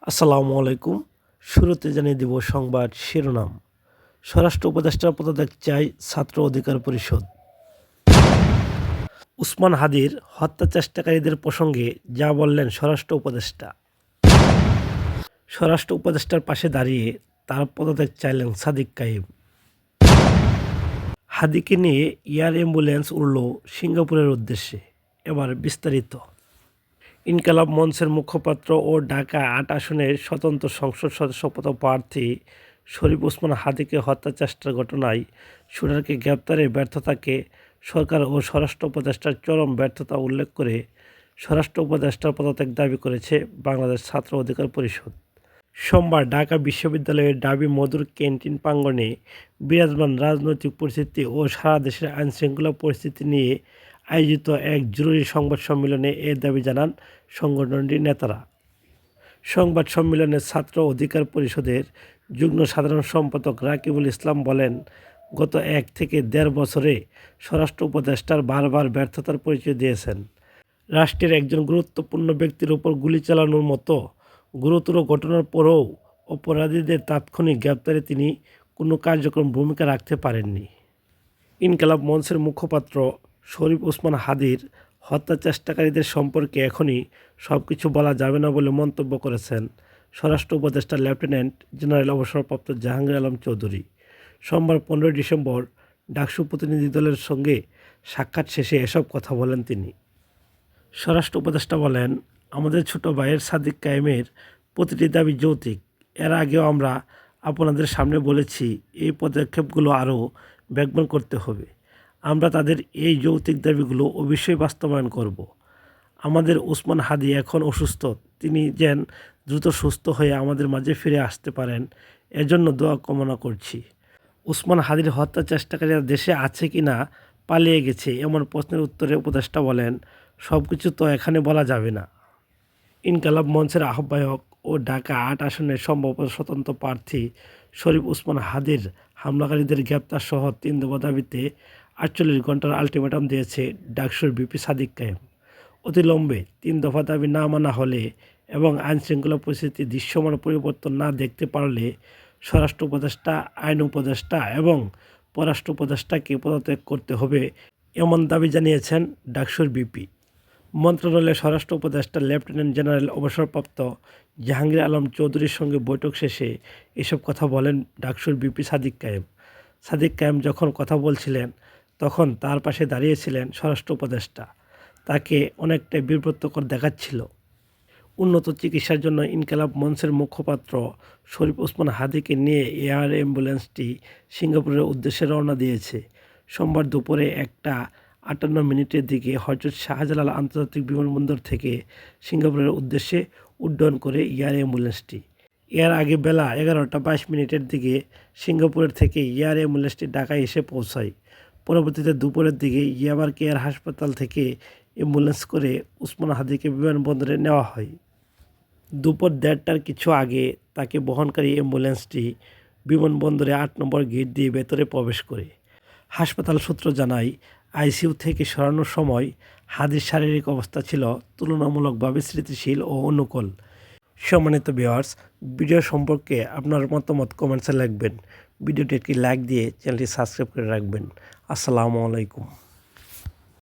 আসসালামু আলাইকুম। শুরুতে জানিয়ে দিব সংবাদ শিরোনাম। স্বরাষ্ট্র উপদেষ্টার পদত্যাগ চায় ছাত্র অধিকার পরিষদ। উসমান হাদির হত্যা চেষ্টাকারীদের প্রসঙ্গে যা বললেন স্বরাষ্ট্র উপদেষ্টা। স্বরাষ্ট্র উপদেষ্টার পাশে দাঁড়িয়ে তার পদত্যাগ চাইলেন সাদিক কায়েম। হাদিকে নিয়ে এয়ার অ্যাম্বুলেন্স উড়ল সিঙ্গাপুরের উদ্দেশ্যে। এবার বিস্তারিত। ইনকালাব মঞ্চের মুখপাত্র ও ঢাকা ৮ আসনের স্বতন্ত্র সংসদ সদস্য পদপ্রার্থী শরীফ ওসমান হাদিকে হত্যা চেষ্টার ঘটনায় শুটারকে গ্রেপ্তারে ব্যর্থতাকে সরকার ও স্বরাষ্ট্র উপদেষ্টার চরম ব্যর্থতা উল্লেখ করে স্বরাষ্ট্র উপদেষ্টার পদত্যাগ দাবি করেছে বাংলাদেশ ছাত্র অধিকার পরিষদ। সোমবার ঢাকা বিশ্ববিদ্যালয়ের ঢাবি মধুর ক্যান্টিন প্রাঙ্গণে বিরাজমান রাজনৈতিক পরিস্থিতি ও সারা দেশের আইনশৃঙ্খলা পরিস্থিতি নিয়ে আয়োজিত এক জরুরি সংবাদ সম্মেলনে এ দাবি জানান সংগঠনটির নেতারা। সংবাদ সম্মেলনে ছাত্র অধিকার পরিষদের যুগ্ম সাধারণ সম্পাদক রাকিবুল ইসলাম বলেন, গত ১ থেকে ১.৫ বছরে স্বরাষ্ট্র উপদেষ্টার বারবার ব্যর্থতার পরিচয় দিয়েছেন। রাষ্ট্রের একজন গুরুত্বপূর্ণ ব্যক্তির ওপর গুলি চালানোর মতো গুরুতর ঘটনার পরও অপরাধীদের তাৎক্ষণিক গ্রেপ্তারে তিনি কোনো কার্যক্রম ভূমিকা রাখতে পারেননি। ইনকালাব মঞ্চের মুখপাত্র শরীফ ওসমান হাদির হত্যা চেষ্টাকারীদের সম্পর্কে এখনই সব কিছু বলা যাবে না বলে মন্তব্য করেছেন স্বরাষ্ট্র উপদেষ্টা লেফটেন্যান্ট জেনারেল অবসরপ্রাপ্ত জাহাঙ্গীর আলম চৌধুরী। সোমবার ১৫ ডিসেম্বর ডাকসু প্রতিনিধি দলের সঙ্গে সাক্ষাৎ শেষে এসব কথা বলেন তিনি। স্বরাষ্ট্র উপদেষ্টা বলেন, আমাদের ছোট ভাইয়ের সাদিক কায়েমের প্রতিটি দাবি যৌক্তিক। এর আগেও আমরা আপনাদের সামনে বলেছি এই পদক্ষেপগুলো আরও বেগবান করতে হবে। আমরা তাদের এই যৌক্তিক দাবিগুলো অবশ্যই বাস্তবায়ন করব। আমাদের ওসমান হাদি এখন অসুস্থ, তিনি যেন দ্রুত সুস্থ হয়ে আমাদের মাঝে ফিরে আসতে পারেন, এজন্য দোয়া কামনা করছি। ওসমান হাদির হত্যা চেষ্টাকারীরা দেশে আছে কি না পালিয়ে গেছে এমন প্রশ্নের উত্তরে উপদেষ্টা বলেন, সব কিছু তো এখানে বলা যাবে না। ইনকালাব মঞ্চের আহ্বায়ক ও ঢাকা ৮ আসনের সম্ভাব্য স্বতন্ত্র প্রার্থী শরীফ ওসমান হাদির হামলাকারীদের গ্রেপ্তার সহ ৩ দফা দাবিতে ৪৮ ঘণ্টার আলটিমেটাম দিয়েছে ডাকসুর ভিপি সাদিক কায়েম। অতিলম্বে ৩ দফা দাবি না মানা হলে এবং আইনশৃঙ্খলা পরিস্থিতি দৃশ্যমান পরিবর্তন না দেখতে পারলে স্বরাষ্ট্র উপদেষ্টা, আইন উপদেষ্টা এবং পররাষ্ট্র উপদেষ্টাকে পদত্যাগ করতে হবে এমন দাবি জানিয়েছেন ডাকসুর ভিপি। মন্ত্রণালয়ের স্বরাষ্ট্র উপদেষ্টা লেফটেন্যান্ট জেনারেল অবসরপ্রাপ্ত জাহাঙ্গীর আলম চৌধুরীর সঙ্গে বৈঠক শেষে এসব কথা বলেন ডাকসুর ভিপি সাদিক কায়েম। সাদিক কায়েম যখন কথা বলছিলেন তখন তার পাশে দাঁড়িয়েছিলেন স্বরাষ্ট্র উপদেষ্টা। তাকে অনেকটাই বিব্রতকর দেখাচ্ছিল। উন্নত চিকিৎসার জন্য ইনকালাব মঞ্চের মুখপাত্র শরীফ ওসমান হাদিকে নিয়ে এয়ার অ্যাম্বুলেন্সটি সিঙ্গাপুরের উদ্দেশ্যে রওনা দিয়েছে। সোমবার দুপুরে ১:৫৮ দিকে হযরত শাহজালাল আন্তর্জাতিক বিমানবন্দর থেকে সিঙ্গাপুরের উদ্দেশ্যে উড্ডয়ন করে এয়ার অ্যাম্বুলেন্সটি। এর আগে বেলা ১১:২২ দিকে সিঙ্গাপুরের থেকে এয়ার অ্যাম্বুলেন্সটি ঢাকায় এসে পৌঁছায়। পরবর্তীতে দুপুরের দিকে ইয়াবার কেয়ার হাসপাতাল থেকে অ্যাম্বুলেন্স করে ওসমান হাদিকে বিমানবন্দরে নেওয়া হয়। দুপুর ১:৩০টার কিছু আগে তাকে বহনকারী অ্যাম্বুলেন্সটি বিমানবন্দরে ৮ নম্বর গেট দিয়ে ভেতরে প্রবেশ করে। হাসপাতাল সূত্র জানায়, আইসিইউ থেকে সরানোর সময় হাদির শারীরিক অবস্থা ছিল তুলনামূলকভাবে স্থিতিশীল ও অনুকূল। সম্মানিত ভিউয়ার্স, ভিডিও সম্পর্কে আপনার মতামত কমেন্টসে লিখবেন। ভিডিওটি একটি লাইক দিয়ে চ্যানেলটি সাবস্ক্রাইব করে রাখবেন। আসসালামু আলাইকুম।